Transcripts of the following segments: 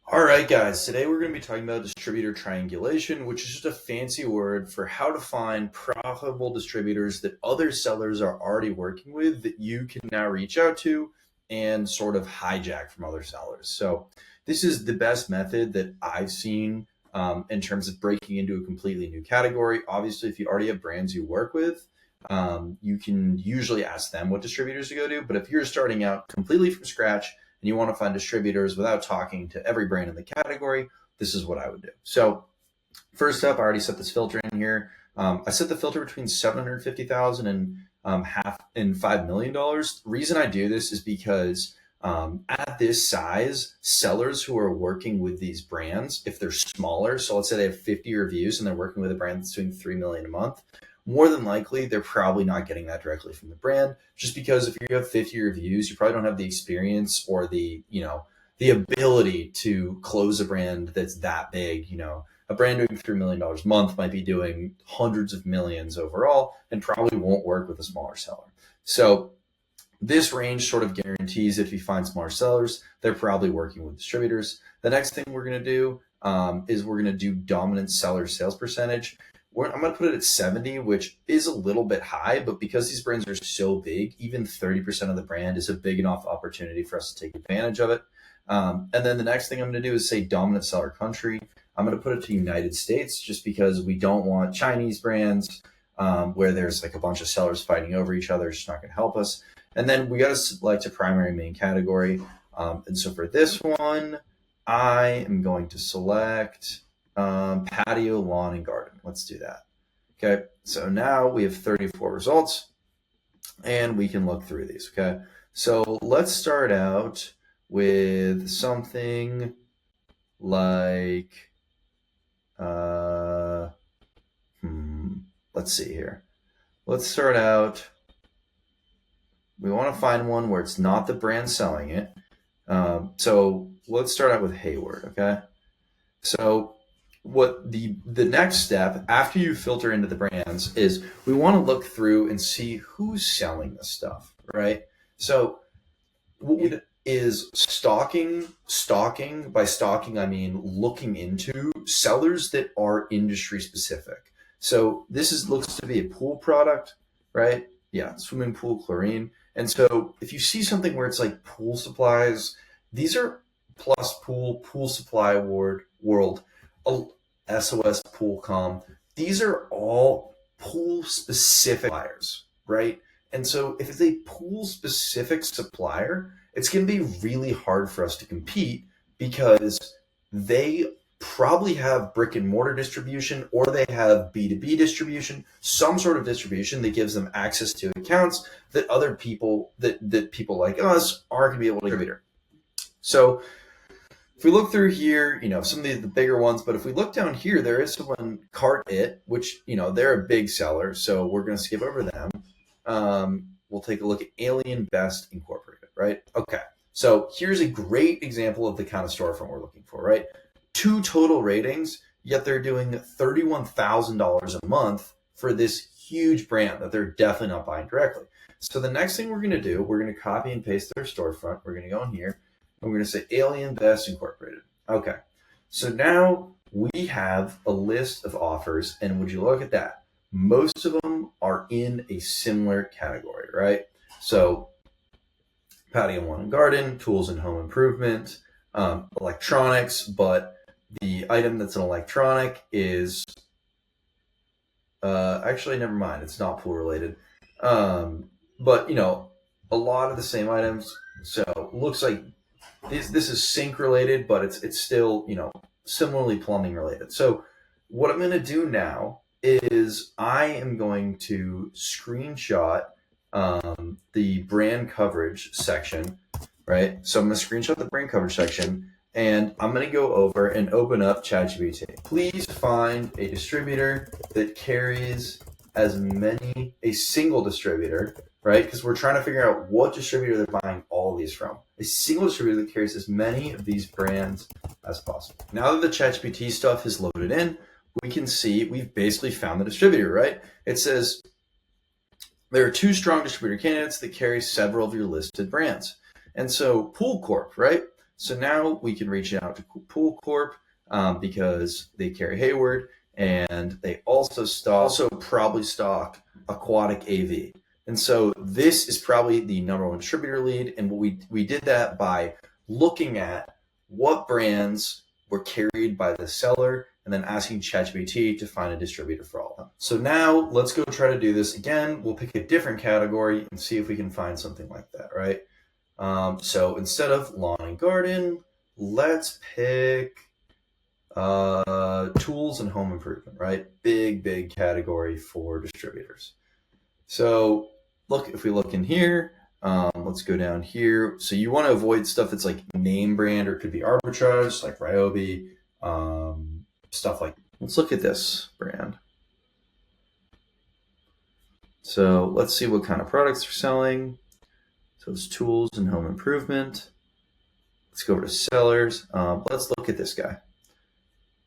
All right, guys, today we're going to be talking about distributor triangulation, which is just a fancy word for how to find profitable distributors that other sellers are already working with that you can now reach out to and sort of hijack from other sellers. So, this is the best method that I've seen in terms of breaking into a completely new category. Obviously, if you already have brands you work with, you can usually ask them what distributors to go to. But if you're starting out completely from scratch, and you want to find distributors without talking to every brand in the category, this is what I would do. So first up, I already set this filter in here. I set the filter between 750,000 and half and $5 million. The reason I do this is because at this size, sellers who are working with these brands, if they're smaller, so let's say they have 50 reviews and they're working with a brand that's doing 3 million a month, more than likely they're probably not getting that directly from the brand, just because if you have 50 reviews, you probably don't have the experience or the ability to close a brand that's that big. A brand doing $3 million a month might be doing hundreds of millions overall and probably won't work with a smaller seller. So this range sort of guarantees if you find smaller sellers, they're probably working with distributors. The next thing we're going to do is we're going to do dominant seller sales percentage. I'm going to put it at 70, which is a little bit high, but because these brands are so big, even 30% of the brand is a big enough opportunity for us to take advantage of it. And then the next thing I'm going to do is say dominant seller country. I'm going to put it to United States just because we don't want Chinese brands where there's like a bunch of sellers fighting over each other. It's just not going to help us. And then we got to select a primary main category. And so for this one, I am going to select patio, lawn, and garden. Let's do that. Okay, so now we have 34 results and we can look through these. Okay, so let's start out with something like, let's see here. Let's start out, we want to find one where it's not the brand selling it. So let's start out with Hayward, okay? So what the next step after you filter into the brands is we want to look through and see who's selling this stuff, right? So what is stalking. By stalking, I mean looking into sellers that are industry specific. So this looks to be a pool product, right? Yeah, swimming pool chlorine. And so if you see something where it's like pool supplies, these are Plus Pool Supply World, SOS Poolcom. These are all pool specific suppliers, right? And so if it's a pool specific supplier, it's going to be really hard for us to compete because they probably have brick and mortar distribution or they have B2B distribution, some sort of distribution that gives them access to accounts that other people, that people like us aren't going to be able to distribute. So if we look through here, some of the bigger ones, but if we look down here, there is someone, Cart It, which, they're a big seller. So we're going to skip over them. We'll take a look at Alien Best Incorporated, right? Okay. So here's a great example of the kind of storefront we're looking for, right? 2 total ratings, yet they're doing $31,000 a month for this huge brand that they're definitely not buying directly. So the next thing we're going to do, we're going to copy and paste their storefront. We're going to go in here and we're going to say Alien Best Incorporated. Okay. So now we have a list of offers, and would you look at that? Most of them are in a similar category, right? So patio, lawn, and garden, tools and home improvement, electronics, but the item that's an electronic is actually, never mind, it's not pool related. But a lot of the same items. So looks like this is sink related, but it's still, similarly plumbing related. So what I'm going to do now is I am going to screenshot the brand coverage section, right? So I'm going to screenshot the brand coverage section, and I'm going to go over and open up ChatGPT. Please find a distributor that carries a single distributor, right? Because we're trying to figure out what distributor they're buying all of these from. A single distributor that carries as many of these brands as possible. Now that the ChatGPT stuff is loaded in, we can see we've basically found the distributor, right? It says there are 2 strong distributor candidates that carry several of your listed brands. And so Pool Corp, right? So now we can reach out to Pool Corp because they carry Hayward, and they also probably stock Aquatic AV. And so this is probably the number one distributor lead. And what we did that by looking at what brands were carried by the seller and then asking ChatGPT to find a distributor for all of them. So now let's go try to do this again. We'll pick a different category and see if we can find something like that, right? So instead of lawn and garden, let's pick tools and home improvement, right? Big category for distributors. So look, if we look in here, let's go down here. So you want to avoid stuff that's like name brand or could be arbitrage, like Ryobi, stuff like. Let's look at this brand. So let's see what kind of products they're selling. So it's tools and home improvement. Let's go over to sellers. Let's look at this guy.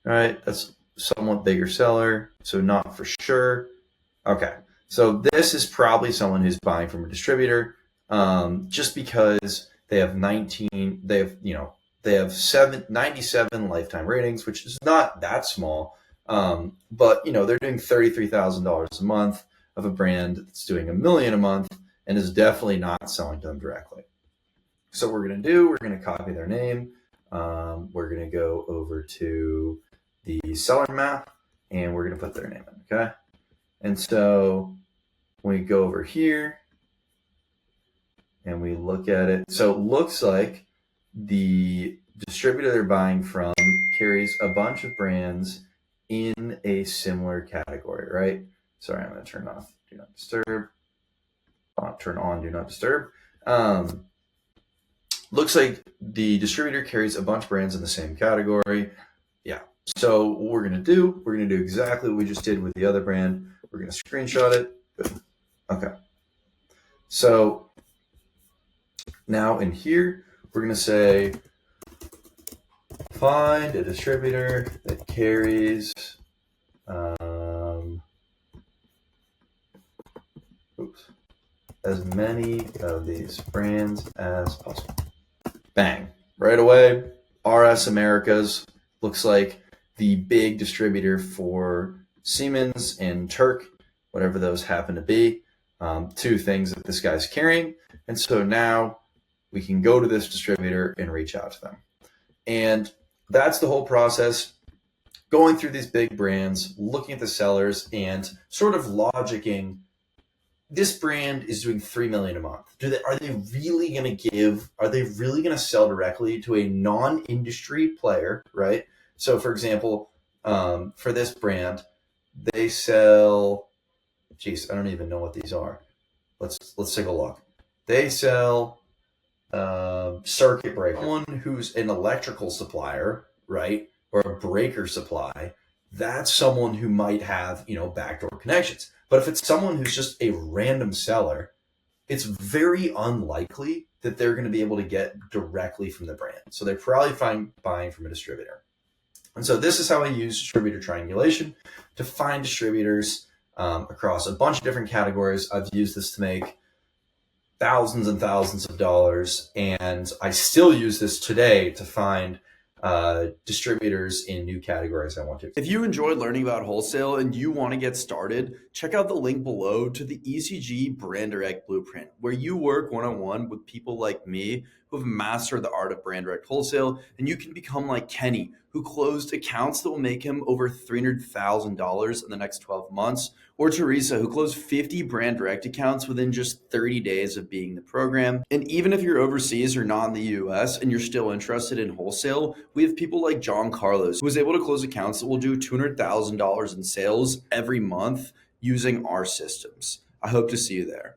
All right, that's somewhat bigger seller, so not for sure. Okay, so this is probably someone who's buying from a distributor, just because they have 97 lifetime ratings, which is not that small. But they're doing $33,000 a month of a brand that's doing $1 million a month and is definitely not selling to them directly. So what we're going to copy their name. We're going to go over to the seller map and we're going to put their name in, okay? And so when we go over here and we look at it, so it looks like the distributor they're buying from carries a bunch of brands in a similar category, right? Sorry, I'm going to turn off Do Not Disturb. Turn on Do Not Disturb. Looks like the distributor carries a bunch of brands in the same category. Yeah. So what we're going to do exactly what we just did with the other brand. We're going to screenshot it. Good. Okay. So now in here, we're going to say, find a distributor that carries as many of these brands as possible. Bang. Right away, RS Americas looks like the big distributor for Siemens and Turk, whatever those happen to be, two things that this guy's carrying. And so now we can go to this distributor and reach out to them. And that's the whole process, going through these big brands, looking at the sellers and sort of logicking, this brand is doing $3 million a month. Are they really going to sell directly to a non-industry player, right? So for example, for this brand, they sell, I don't even know what these are. Let's take a look. They sell circuit breaker. Someone who's an electrical supplier, right? Or a breaker supply, that's someone who might have, backdoor connections. But if it's someone who's just a random seller, it's very unlikely that they're going to be able to get directly from the brand. So they're probably buying from a distributor. And so this is how I use distributor triangulation to find distributors across a bunch of different categories. I've used this to make thousands and thousands of dollars, and I still use this today to find distributors in new categories I want to. If you enjoyed learning about wholesale and you want to get started, check out the link below to the ECG Brand Direct Blueprint, where you work one-on-one with people like me who have mastered the art of brand direct wholesale, and you can become like Kenny, who closed accounts that will make him over $300,000 in the next 12 months, or Teresa, who closed 50 brand direct accounts within just 30 days of being in the program. And even if you're overseas or not in the US and you're still interested in wholesale, we have people like John Carlos, who was able to close accounts that will do $200,000 in sales every month using our systems. I hope to see you there.